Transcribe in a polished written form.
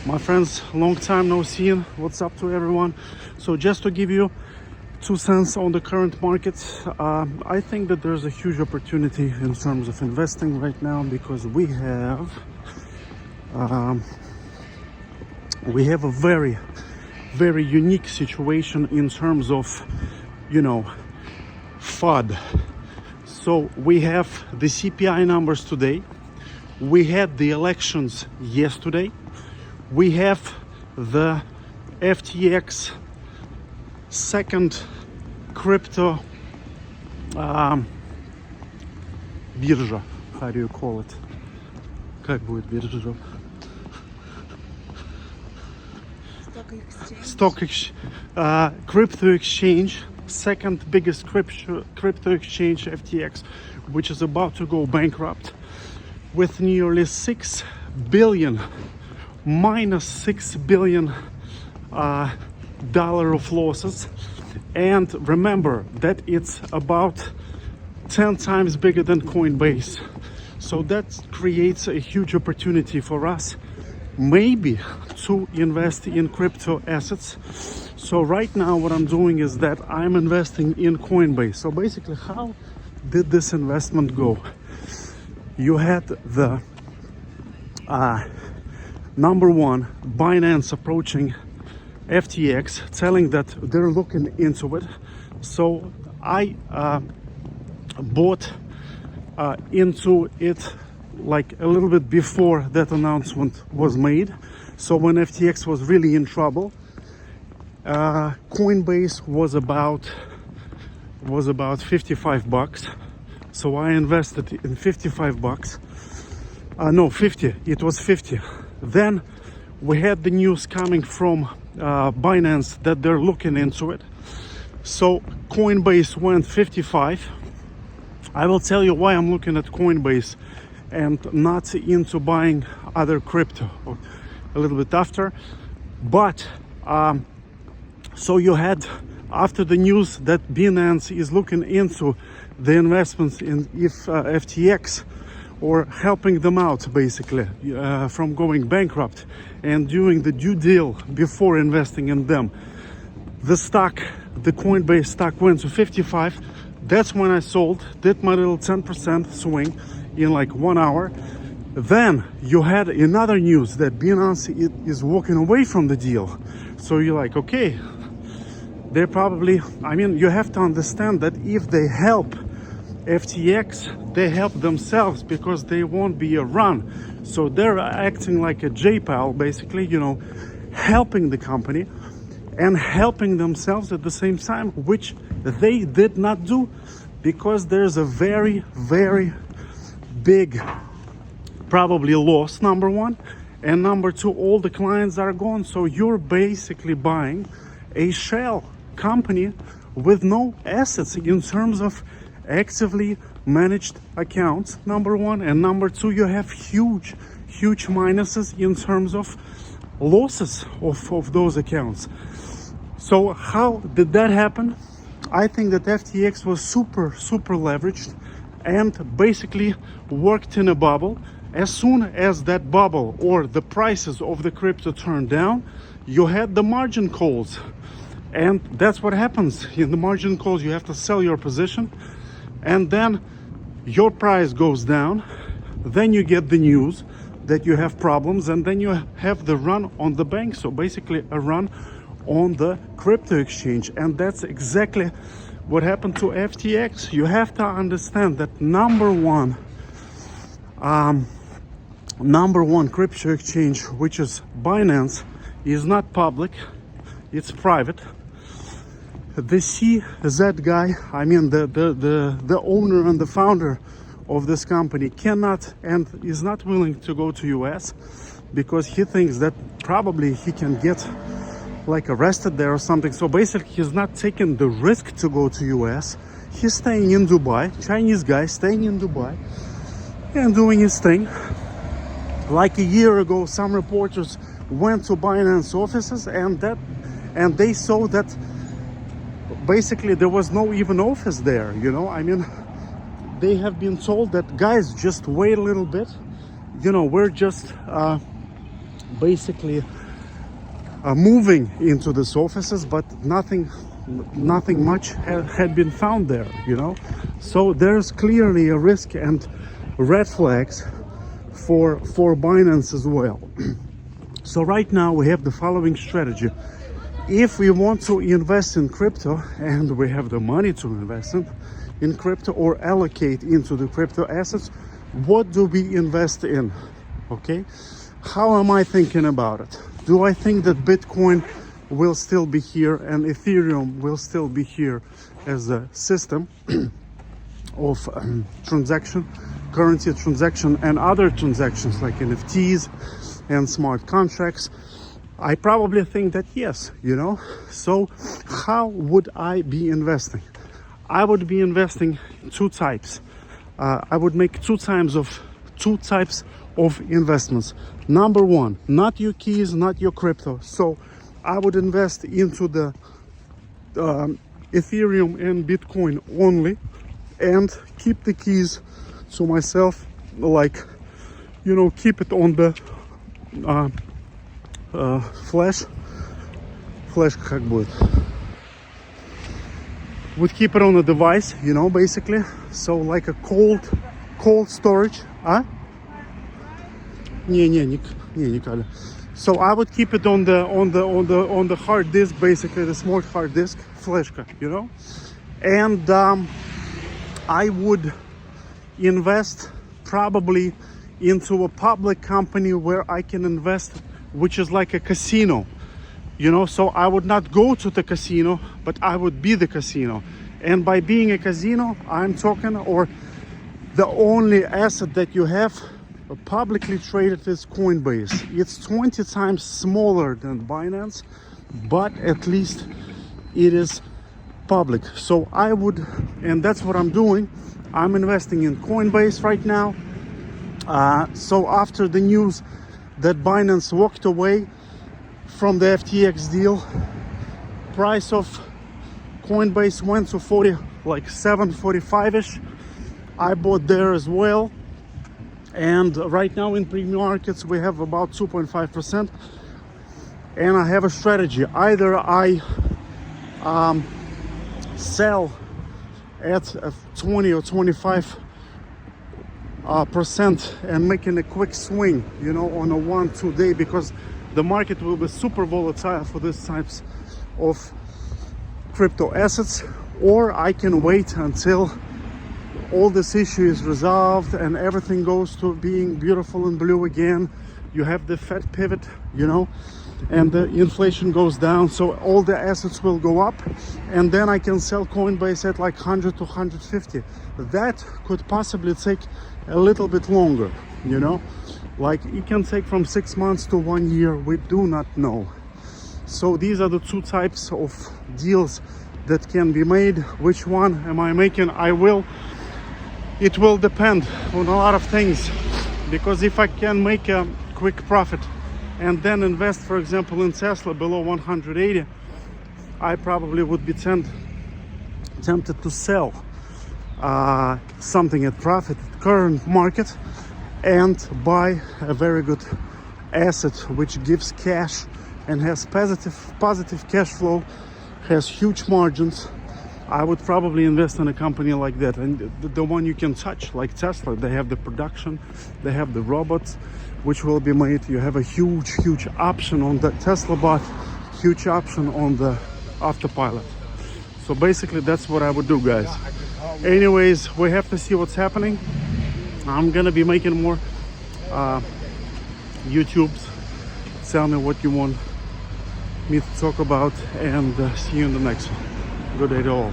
My friends, long time no seen. What's up to everyone? So just to give you 2 cents on the current market, I think that there's a huge opportunity in terms of investing right now, because we have a very, very unique situation in terms of, FUD. So we have the CPI numbers today. We had the elections yesterday. We have the FTX second crypto биржа. How do you call it? Как будет биржа? Crypto exchange, second biggest crypto exchange, FTX, which is about to go bankrupt with nearly 6 billion minus $6 billion dollar of losses. And remember that it's about 10 times bigger than Coinbase. So that creates a huge opportunity for us, maybe, to invest in crypto assets. So right now what I'm doing is that I'm investing in Coinbase. So basically, how did this investment go? You had the number one, Binance approaching FTX, telling that they're looking into it. So I bought into it like a little bit before that announcement was made. So when FTX was really in trouble, Coinbase was about $55. So I invested in $55. No, 50. It was 50. Then we had the news coming from Binance that they're looking into it. So Coinbase went 55. I will tell you why I'm looking at Coinbase and not into buying other crypto a little bit after. But so you had, after the news that Binance is looking into the investments in FTX, or helping them out basically from going bankrupt and doing the due deal before investing in them, the Coinbase stock went to 55. That's when I sold, did my little 10% swing in like 1 hour. Then you had another news that Binance is walking away from the deal. So you're like, okay, they're probably, you have to understand that if they help FTX, they help themselves, because they won't be a run. So they're acting like a JPAL, basically, helping the company and helping themselves at the same time, which they did not do, because there's a very, very big probably loss, number one, and number two, all the clients are gone. So you're basically buying a shell company with no assets in terms of actively managed accounts, number one, and number two, you have huge minuses in terms of losses of those accounts. So how did that happen? I think that FTX was super leveraged and basically worked in a bubble. As soon as that bubble or the prices of the crypto turned down, you had the margin calls. And that's what happens in the margin calls. You have to sell your position, and then your price goes down. Then you get the news that you have problems, and then you have the run on the bank. So basically a run on the crypto exchange. And that's exactly what happened to FTX. You have to understand that number one crypto exchange, which is Binance, is not public, it's private. The CZ guy, the owner and the founder of this company, cannot and is not willing to go to US, because he thinks that probably he can get like arrested there or something. So basically he's not taking the risk to go to US. He's staying in Dubai, Chinese guy staying in Dubai and doing his thing. Like a year ago, some reporters went to Binance offices and they saw that basically there was no even office there, They have been told that, guys, just wait a little bit, we're just basically moving into these offices, but nothing much had been found there, you know. So there's clearly a risk and red flags for Binance as well. So right now we have the following strategy. If we want to invest in crypto and we have the money to invest in crypto or allocate into the crypto assets, what do we invest in? Okay, how am I thinking about it? Do I think that Bitcoin will still be here and Ethereum will still be here as a system of currency transaction and other transactions like NFTs and smart contracts? I probably think that yes, you know. So how would I be investing? I would be investing two types. I would make two types of investments. Number one, not your keys, not your crypto. So I would invest into the Ethereum and Bitcoin only, and keep the keys to myself, like, you know, keep it on the flash как будет, would keep it on the device, you know, basically. So like a cold storage. Не Каля. So I would keep it on the hard disk, basically the smart hard disk, flashka, you know. And I would invest probably into a public company where I can invest, which is like a casino, you know. So I would not go to the casino, but I would be the casino. And by being a casino, I'm talking, or the only asset that you have publicly traded is Coinbase. It's 20 times smaller than Binance, but at least it is public. So I would, and that's what I'm doing. I'm investing in Coinbase right now. So after the news that Binance walked away from the FTX deal, price of Coinbase went to 7.45ish. I bought there as well. And right now in premium markets we have about 2.5%. And I have a strategy. Either I sell at 20 or 25% and making a quick swing, you know, on a 1-2 day, because the market will be super volatile for these types of crypto assets, or I can wait until all this issue is resolved and everything goes to being beautiful and blue again. You have the Fed pivot, you know, and the inflation goes down, so all the assets will go up, and then I can sell Coinbase at like 100 to 150. That could possibly take a little bit longer, you know, like it can take from 6 months to 1 year. We do not know. So these are the two types of deals that can be made. Which one am I making? It will depend on a lot of things, because if I can make a quick profit and then invest, for example, in Tesla below 180, I probably would be tempted to sell something at profit at current market and buy a very good asset which gives cash and has positive cash flow, has huge margins. I would probably invest in a company like that, and the one you can touch, like Tesla. They have the production, they have the robots which will be made. You have a huge option on the Tesla bot, huge option on the autopilot. So basically that's what I would do, guys. Anyways, we have to see what's happening. I'm gonna be making more YouTubes. Tell me what you want me to talk about, and see you in the next one. Good day to all.